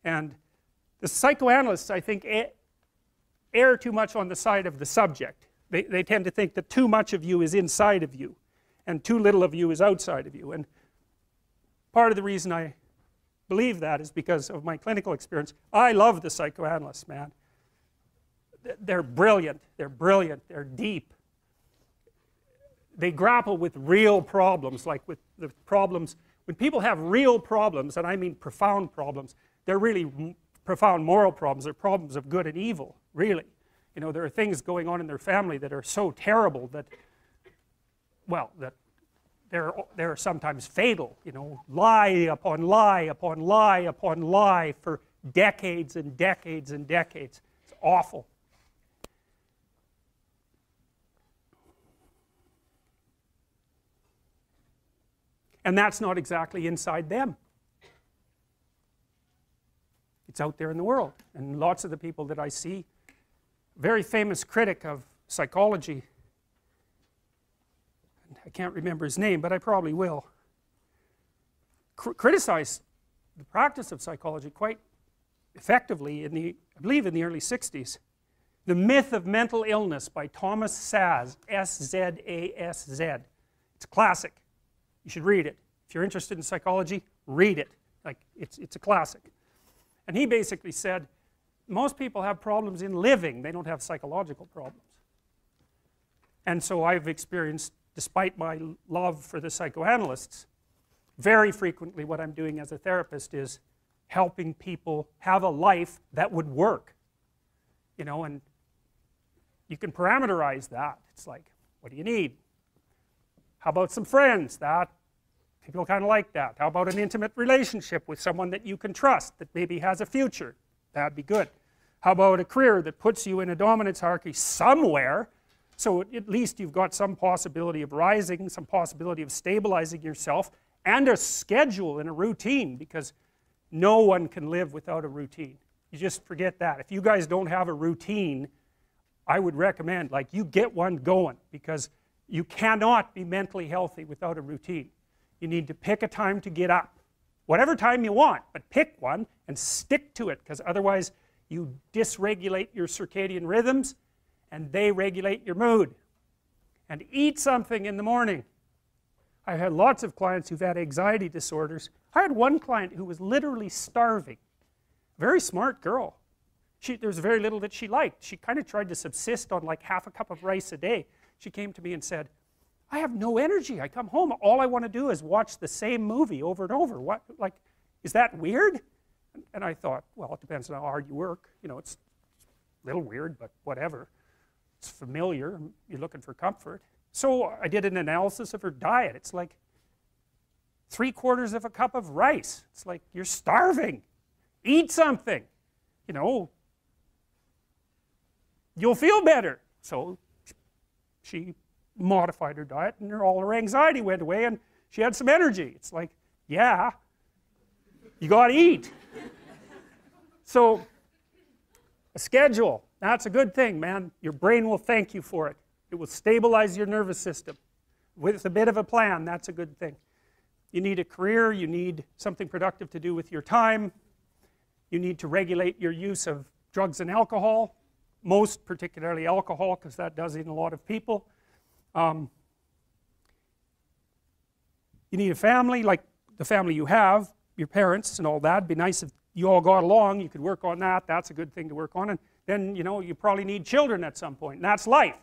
And the psychoanalysts, I think, err too much on the side of the subject. They tend to think that too much of you is inside of you and too little of you is outside of you. And part of the reason I believe that is because of my clinical experience. I love the psychoanalysts, man. They're brilliant, they're deep. They grapple with real problems, like with the problems, when people have real problems, and I mean profound problems, they're really profound moral problems, they're problems of good and evil, really. You know, there are things going on in their family that are so terrible that, well, that they're sometimes fatal, you know, lie upon lie upon lie upon lie for decades and decades and decades. It's awful. And that's not exactly inside them. It's out there in the world. And lots of the people that I see, very famous critic of psychology, I can't remember his name, but I probably will, criticized the practice of psychology quite effectively in the, I believe in the early 60s. The Myth of Mental Illness by Thomas Szasz, S-Z-A-S-Z. It's a classic. You should read it. If you're interested in psychology, read it. Like, it's a classic. And he basically said, most people have problems in living, they don't have psychological problems. And so I've experienced, despite my love for the psychoanalysts, very frequently what I'm doing as a therapist is helping people have a life that would work. You know, and you can parameterize that. It's like, what do you need? How about some friends? That people kind of like that. How about an intimate relationship with someone that you can trust, that maybe has a future? That'd be good. How about a career that puts you in a dominance hierarchy somewhere, so at least you've got some possibility of rising, some possibility of stabilizing yourself, and a schedule and a routine, because no one can live without a routine. You just forget that. If you guys don't have a routine, I would recommend, like, you get one going, because you cannot be mentally healthy without a routine. You need to pick a time to get up. Whatever time you want, but pick one and stick to it, because otherwise you dysregulate your circadian rhythms and they regulate your mood. And eat something in the morning. I've had lots of clients who've had anxiety disorders. I had one client who was literally starving. Very smart girl. There was very little that she liked. She kind of tried to subsist on like half a cup of rice a day. She came to me and said, I have no energy. I come home, all I want to do is watch the same movie over and over. What, like, is that weird? And I thought, well, it depends on how hard you work. You know, it's a little weird, but whatever. It's familiar. You're looking for comfort. So I did an analysis of her diet. It's like 3/4 of a cup of rice. It's like, you're starving. Eat something. You know, you'll feel better. So she modified her diet, and all her anxiety went away, and she had some energy. It's like, yeah, you got to eat. So a schedule, that's a good thing, man. Your brain will thank you for it. It will stabilize your nervous system. With a bit of a plan, that's a good thing. You need a career, you need something productive to do with your time, you need to regulate your use of drugs and alcohol, most particularly alcohol, because that does in a lot of people. You need a family, like the family you have, your parents and all that. It'd be nice if you all got along, you could work on that. That's a good thing to work on. And then, you know, you probably need children at some point, and that's life.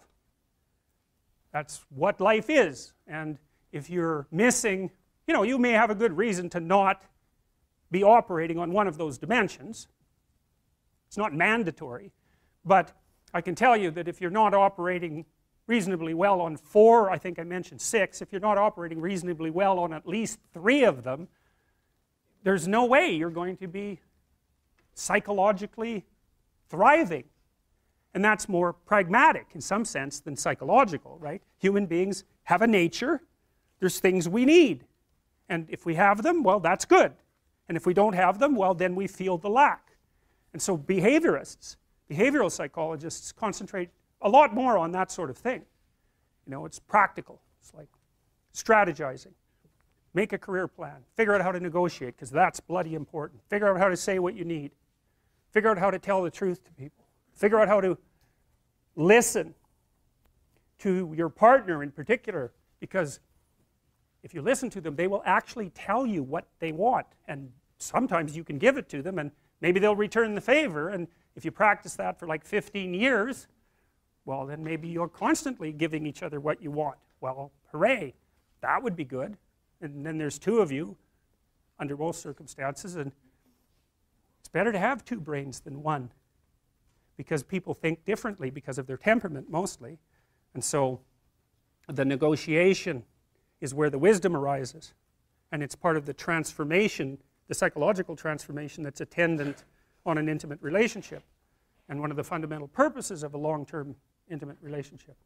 That's what life is. And if you're missing, you know, you may have a good reason to not be operating on one of those dimensions. It's not mandatory, but I can tell you that if you're not operating reasonably well on 4, I think I mentioned 6, if you're not operating reasonably well on at least 3 of them, there's no way you're going to be psychologically thriving. And that's more pragmatic in some sense than psychological, right? Human beings have a nature. There's things we need. And if we have them, well, that's good. And if we don't have them, well, then we feel the lack. And so behaviorists, behavioral psychologists concentrate a lot more on that sort of thing. You know, it's practical. It's like strategizing. Make a career plan. Figure out how to negotiate, because that's bloody important. Figure out how to say what you need. Figure out how to tell the truth to people. Figure out how to listen to your partner in particular, because if you listen to them, they will actually tell you what they want, and sometimes you can give it to them and maybe they'll return the favor, and if you practice that for like 15 years, well, then maybe you're constantly giving each other what you want. Well, hooray, that would be good. And then there's two of you under most circumstances, and it's better to have two brains than one, because people think differently because of their temperament mostly. And so the negotiation is where the wisdom arises, and it's part of the transformation, the psychological transformation that's attendant on an intimate relationship, and one of the fundamental purposes of a long-term intimate relationship.